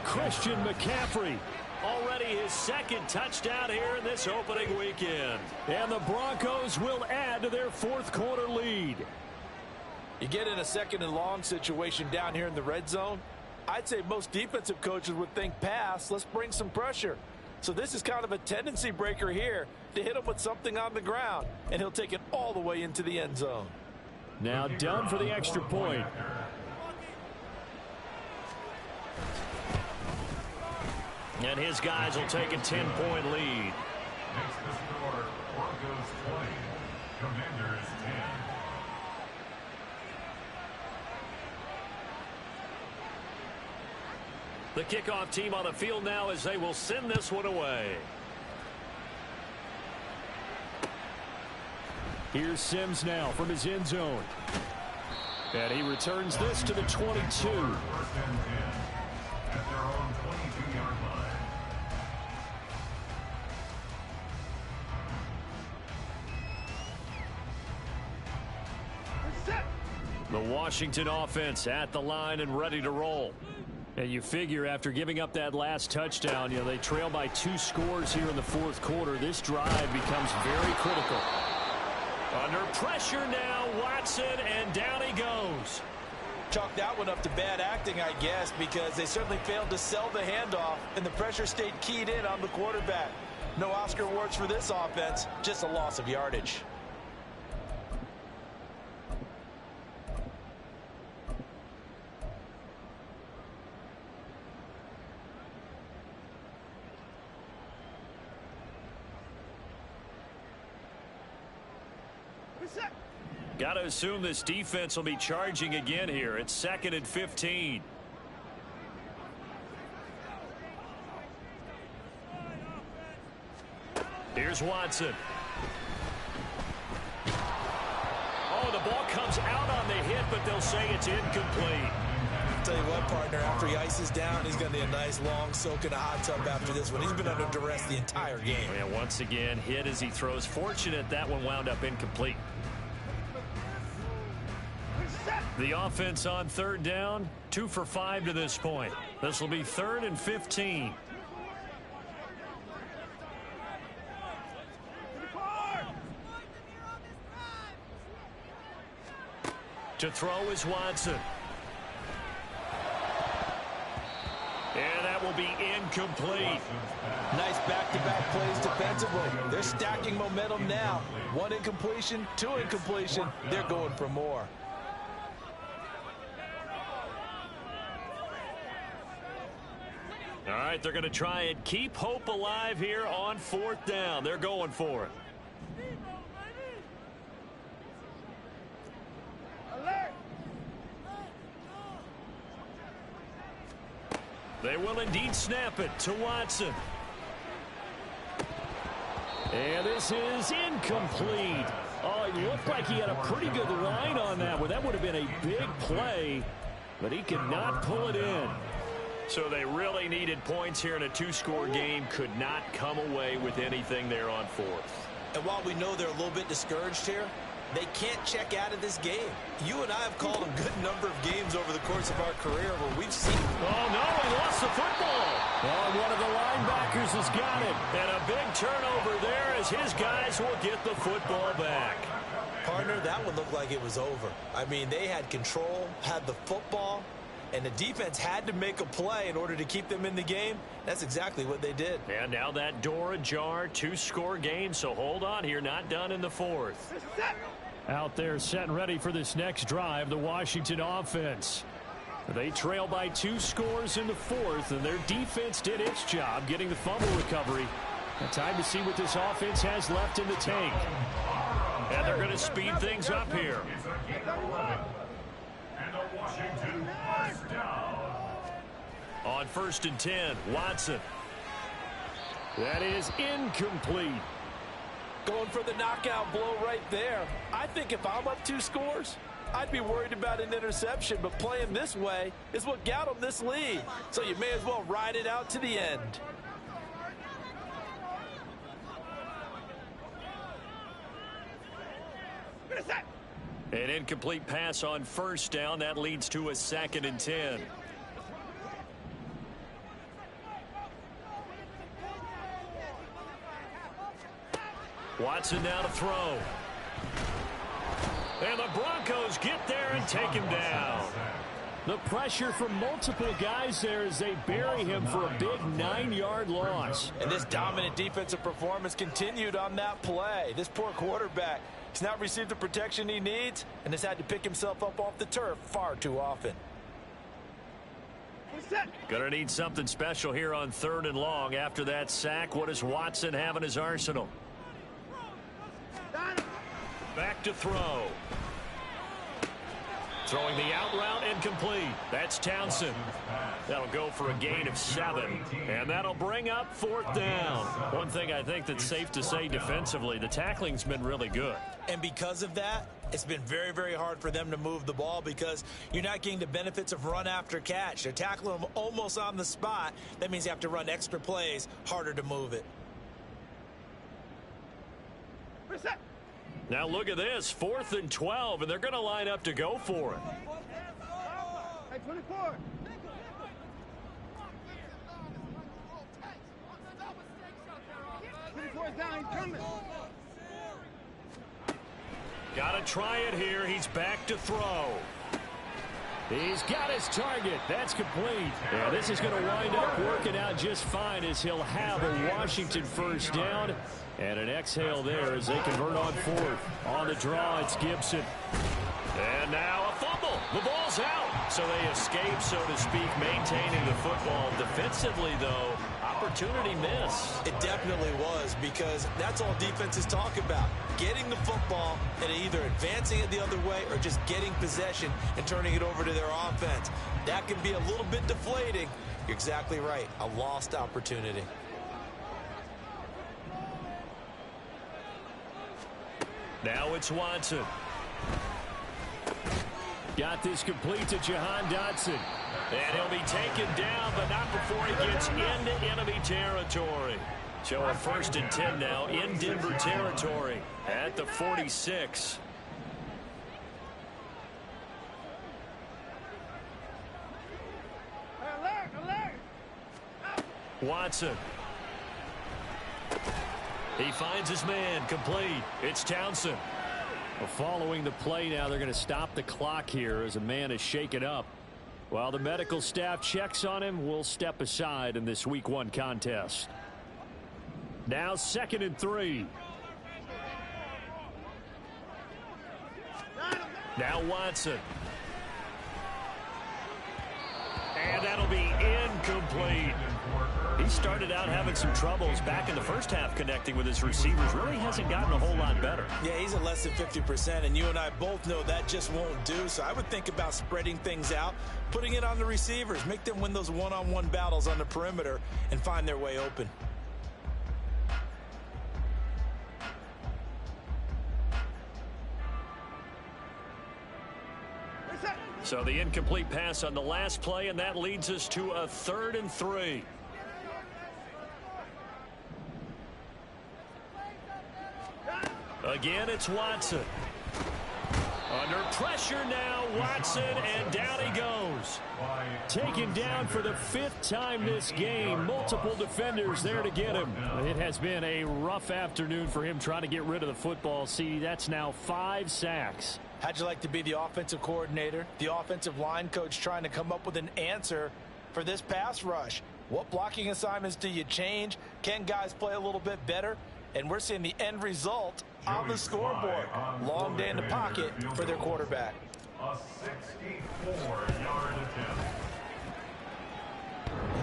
Christian McCaffrey, already his 2nd touchdown here in this opening weekend. And the Broncos will add to their 4th quarter lead. You get in a 2nd and long situation down here in the red zone. I'd say most defensive coaches would think pass. Let's bring some pressure. So this is kind of a tendency breaker here to hit him with something on the ground, and he'll take it all the way into the end zone. Now down for the extra point. And his guys will take a 10-point lead. Makes the score Broncos 20, Commanders 10. The kickoff team on the field now as they will send this one away. Here's Sims now from his end zone. And he returns this to the 22. 1st and 10 at their own 22-yard line. The Washington offense at the line and ready to roll. And you figure after giving up that last touchdown, they trail by 2 scores here in the 4th quarter. This drive becomes very critical. Under pressure now, Watson, and down he goes. Chalk that one up to bad acting, I guess, because they certainly failed to sell the handoff, and the pressure stayed keyed in on the quarterback. No Oscar awards for this offense, just a loss of yardage. Got to assume this defense will be charging again here. It's 2nd and 15. Here's Watson. Oh, the ball comes out on the hit, but they'll say it's incomplete. I'll tell you what, partner, after he ices down, he's going to need a nice long soak in a hot tub after this one. He's been under duress the entire game. And once again, hit as he throws. Fortunate that one wound up incomplete. The offense on 3rd down, 2 for 5 to this point. This will be 3rd and 15. To throw is Watson. And that will be incomplete. Nice back-to-back plays defensively. They're stacking momentum now. 1 incompletion, 2 incompletion. They're going for more. All right, they're going to try and keep hope alive here on 4th down. They're going for it. They will indeed snap it to Watson. And this is incomplete. Oh, it looked like he had a pretty good line on that one. That would have been a big play, but he could not pull it in. So they really needed points here in a two-score game. Could not come away with anything there on fourth. And while we know they're a little bit discouraged here, they can't check out of this game. You and I have called a good number of games over the course of our career where we've seen... Oh, no, he lost the football. Oh, one of the linebackers has got it. And a big turnover there as his guys will get the football back. Partner, that one looked like it was over. I mean, they had control, had the football, and the defense had to make a play in order to keep them in the game. That's exactly what they did. And now that door ajar, two-score game, so hold on here, not done in the fourth. Out there set and ready for this next drive, the Washington offense. They trail by 2 scores in the fourth, and their defense did its job getting the fumble recovery. Time to see what this offense has left in the tank. And they're going to speed things up here. It's a gain of 11. And a Washington first down. On 1st and 10, Watson. That is incomplete. Going for the knockout blow right there. I think if I'm up 2 scores, I'd be worried about an interception, but playing this way is what got them this lead. So you may as well ride it out to the end. An incomplete pass on 1st down. That leads to a 2nd and 10. Watson now to throw. And the Broncos get there and take him down. The pressure from multiple guys there as they bury him for a big 9-yard loss. And this dominant defensive performance continued on that play. This poor quarterback, he's not received the protection he needs and has had to pick himself up off the turf far too often. Gonna need something special here on 3rd and long. After that sack, what does Watson have in his arsenal? Back to throw. Throwing the out route incomplete. That's Townsend. That'll go for a gain of 7. And that'll bring up 4th down. One thing I think that's safe to say defensively, the tackling's been really good. And because of that, it's been very, very hard for them to move the ball because you're not getting the benefits of run after catch. They're tackling them almost on the spot. That means you have to run extra plays, harder to move it. Now look at this, 4th and 12, and they're going to line up to go for it. Hey, 24. Down, he's coming. Got to try it here. He's back to throw. He's got his target. That's complete. Yeah, this is going to wind up working out just fine as he'll have a Washington first down. And an exhale there as they convert on 4th. On the draw, it's Gibson. And now a fumble. The ball's out. So they escape, so to speak, maintaining the football. Defensively, though, opportunity miss. It definitely was because that's all defenses talk about. Getting the football and either advancing it the other way or just getting possession and turning it over to their offense. That can be a little bit deflating. You're exactly right. A lost opportunity. Now it's Watson. Got this complete to Jahan Dotson. And he'll be taken down, but not before he gets into enemy territory. So a 1st and 10 now in Denver territory at the 46. Alert! Watson. He finds his man, complete. It's Townsend. Well, following the play now, they're going to stop the clock here as a man is shaken up. While the medical staff checks on him, we'll step aside in this Week 1 contest. Now 2nd and 3. Now Watson. And that'll be incomplete. He started out having some troubles back in the first half connecting with his receivers. Really hasn't gotten a whole lot better. Yeah, he's at less than 50%, and you and I both know that just won't do. So I would think about spreading things out, putting it on the receivers, make them win those one-on-one battles on the perimeter and find their way open. So the incomplete pass on the last play, and that leads us to a 3rd and 3. Again, it's Watson. Under pressure now, Watson, and down he goes. Taken down for the 5th time this game. Multiple defenders there to get him. It has been a rough afternoon for him trying to get rid of the football. See, that's now 5 sacks. How'd you like to be the offensive coordinator, the offensive line coach trying to come up with an answer for this pass rush? What blocking assignments do you change? Can guys play a little bit better? And we're seeing the end result on the scoreboard. Long day in the pocket for their quarterback. A 64-yard attempt.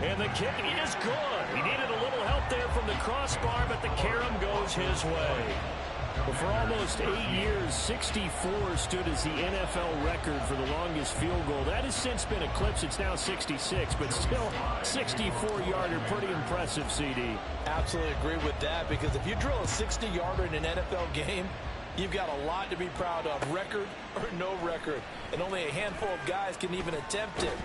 And the kick is good. He needed a little help there from the crossbar, but the carom goes his way. Well, for almost 8 years, 64 stood as the NFL record for the longest field goal. That has since been eclipsed. It's now 66, but still 64-yarder. Pretty impressive, CD. Absolutely agree with that, because if you drill a 60-yarder in an NFL game, you've got a lot to be proud of, record or no record. And only a handful of guys can even attempt it.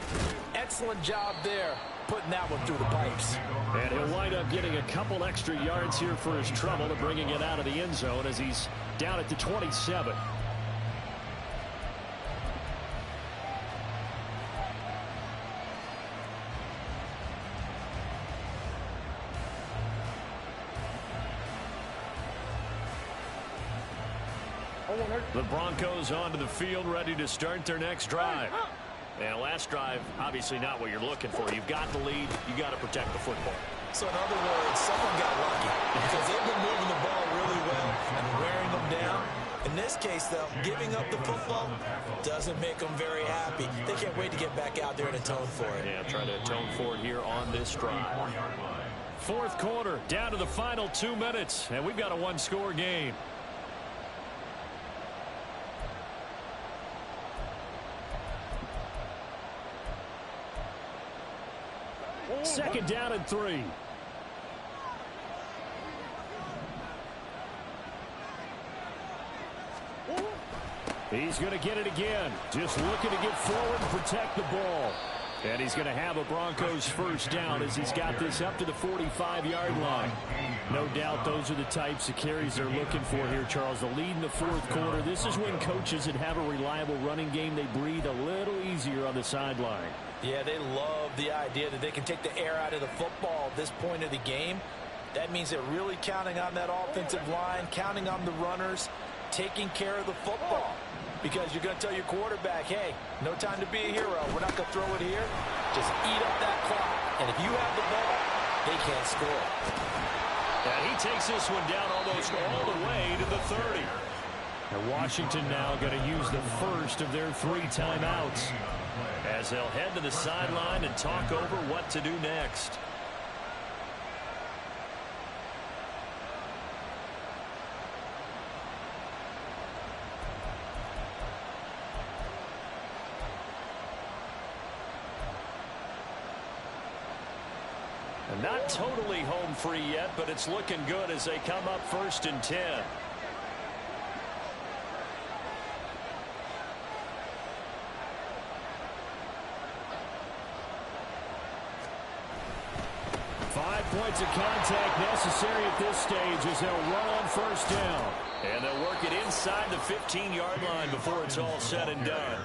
Excellent job there, putting that one through the pipes. And he'll wind up getting a couple extra yards here for his trouble to bringing it out of the end zone as he's down at the 27. The Broncos onto the field, ready to start their next drive. And last drive, obviously not what you're looking for. You've got the lead. You got to protect the football. So in other words, someone got lucky because they've been moving the ball really well and wearing them down. In this case, though, giving up the football doesn't make them very happy. They can't wait to get back out there and atone for it. Yeah, trying to atone for it here on this drive. 4th quarter, down to the final 2 minutes, and we've got a 1-score game. Second down and 3. He's going to get it again. Just looking to get forward and protect the ball. And he's going to have a Broncos first down as he's got this up to the 45-yard line. No doubt those are the types of carries they're looking for here, Charles. The lead in the 4th quarter. This is when coaches that have a reliable running game, they breathe a little easier on the sideline. Yeah, they love the idea that they can take the air out of the football at this point of the game. That means they're really counting on that offensive line, counting on the runners, taking care of the football. Because you're going to tell your quarterback, hey, no time to be a hero. We're not going to throw it here. Just eat up that clock. And if you have the ball, they can't score. And he takes this one down almost all the way to the 30. And Washington now going to use the first of their 3 timeouts as they'll head to the sideline and talk over what to do next. And not totally home free yet, but it's looking good as they come up 1st and 10. Points of contact necessary at this stage as they'll run on 1st down. And they'll work it inside the 15-yard line before it's all said and done.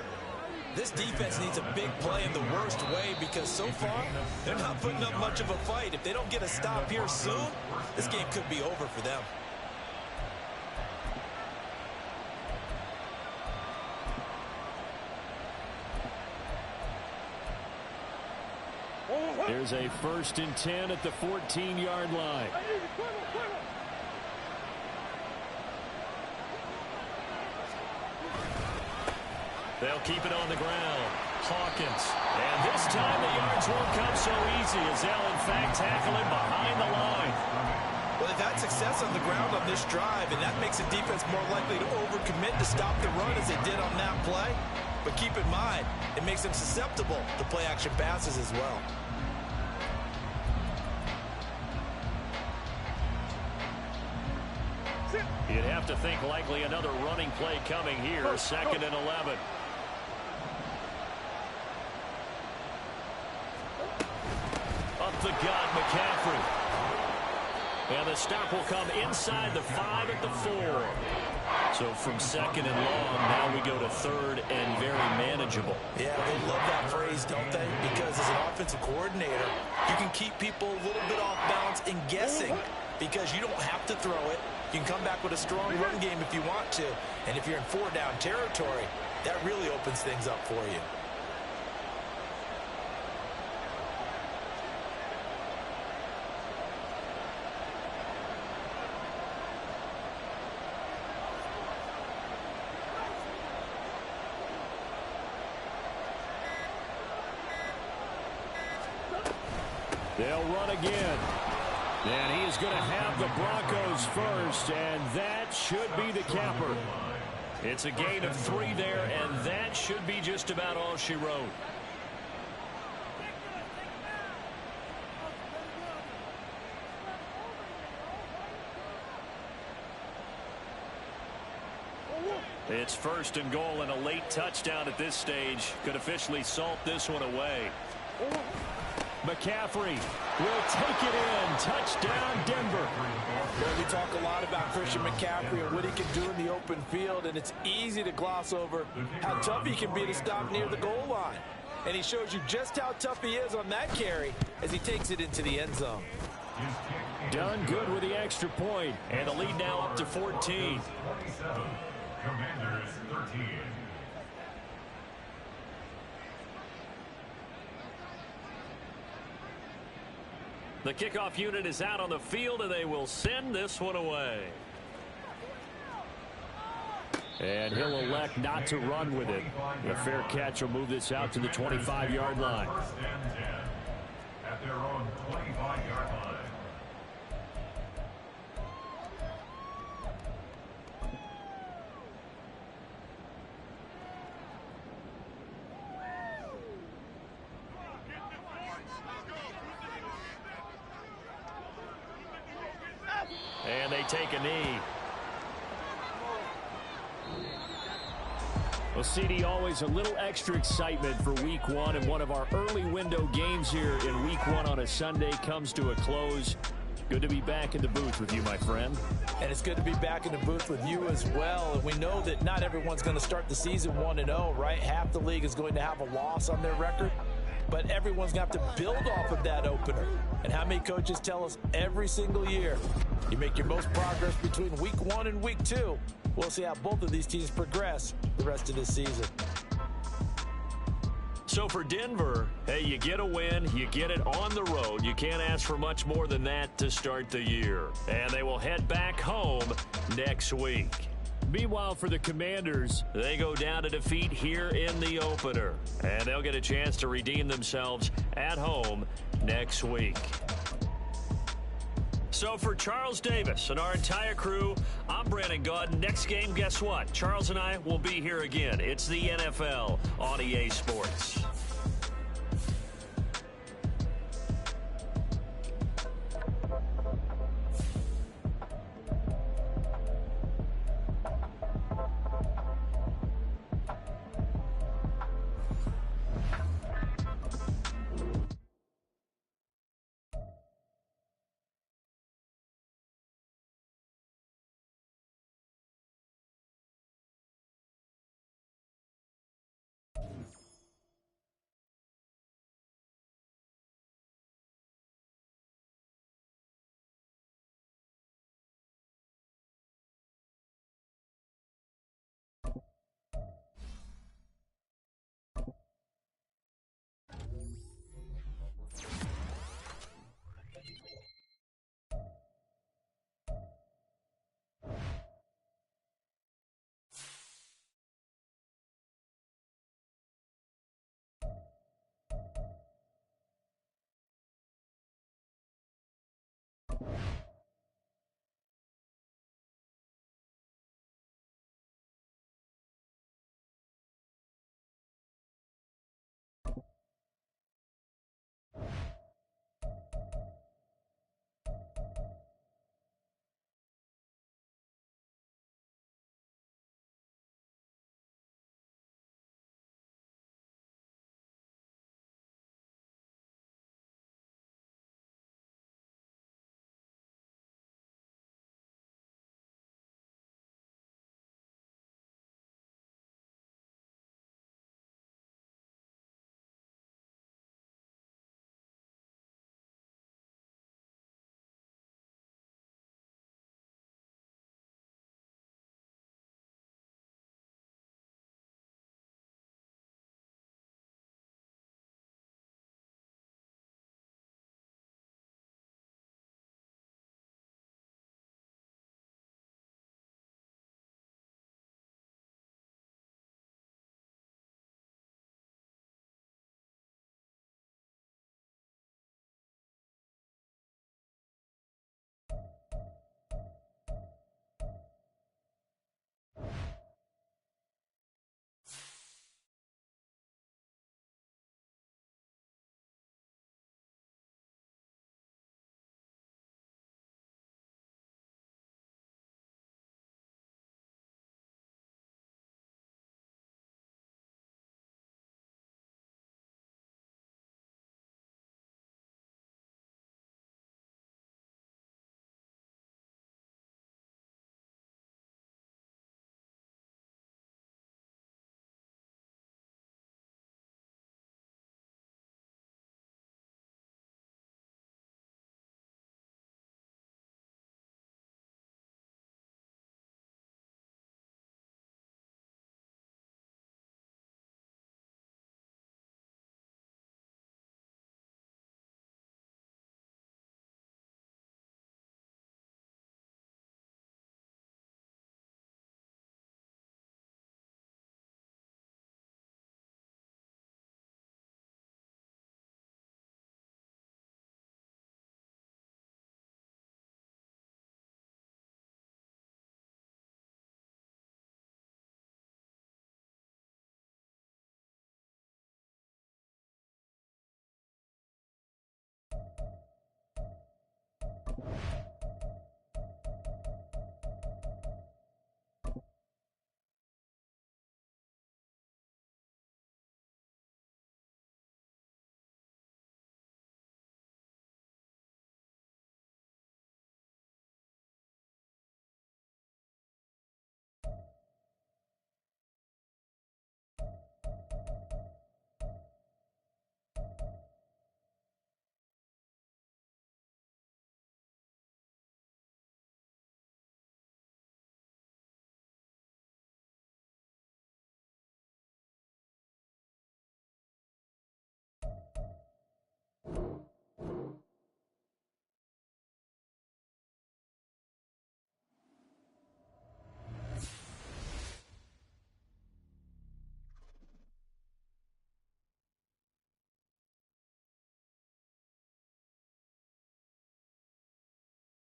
This defense needs a big play in the worst way because so far, they're not putting up much of a fight. If they don't get a stop here soon, this game could be over for them. There's a 1st and 10 at the 14-yard line. They'll keep it on the ground. Hawkins. And this time the yards won't come so easy as they'll in fact tackle him behind the line. Well, they've had success on the ground on this drive, and that makes the defense more likely to overcommit to stop the run as they did on that play. But keep in mind, it makes them susceptible to play-action passes as well. You'd have to think likely another running play coming here. 2nd and 11. up the gut, McCaffrey. And the stop will come inside the 5 at the 4. So from second and long, now we go to third and very manageable. Yeah, they love that phrase, don't they? Because as an offensive coordinator, you can keep people a little bit off balance and guessing because you don't have to throw it. You can come back with a strong run game if you want to. And if you're in 4-down territory, that really opens things up for you. They'll run again. And he is going to have the Broncos first, and that should be the capper. It's a gain of 3 there, and that should be just about all she wrote. It's first and goal, and a late touchdown at this stage could officially salt this one away. McCaffrey will take it in. Touchdown, Denver. Well, we talk a lot about Christian McCaffrey and what he can do in the open field, and it's easy to gloss over how tough he can be to stop near the goal line. And he shows you just how tough he is on that carry as he takes it into the end zone. Done good with the extra point, and the lead now up to 14. 27, Commanders 13. The kickoff unit is out on the field, and they will send this one away. And he'll elect not to run with it. A fair catch will move this out to the 25-yard line. First and 10 at their own 25-yard line. And they take a knee. Well, CD, always a little extra excitement for week 1, and one of our early window games here in week 1 on a Sunday comes to a close. Good to be back in the booth with you, my friend. And it's good to be back in the booth with you as well. And we know that not everyone's going to start the season 1-0, right? Half the league is going to have a loss on their record. But everyone's going to have to build off of that opener. And how many coaches tell us every single year, you make your most progress between week 1 and week 2. We'll see how both of these teams progress the rest of this season. So for Denver, hey, you get a win, you get it on the road. You can't ask for much more than that to start the year. And they will head back home next week. Meanwhile, for the Commanders, they go down to defeat here in the opener. And they'll get a chance to redeem themselves at home next week. So for Charles Davis and our entire crew, I'm Brandon Gaudin. Next game, guess what? Charles and I will be here again. It's the NFL on EA Sports.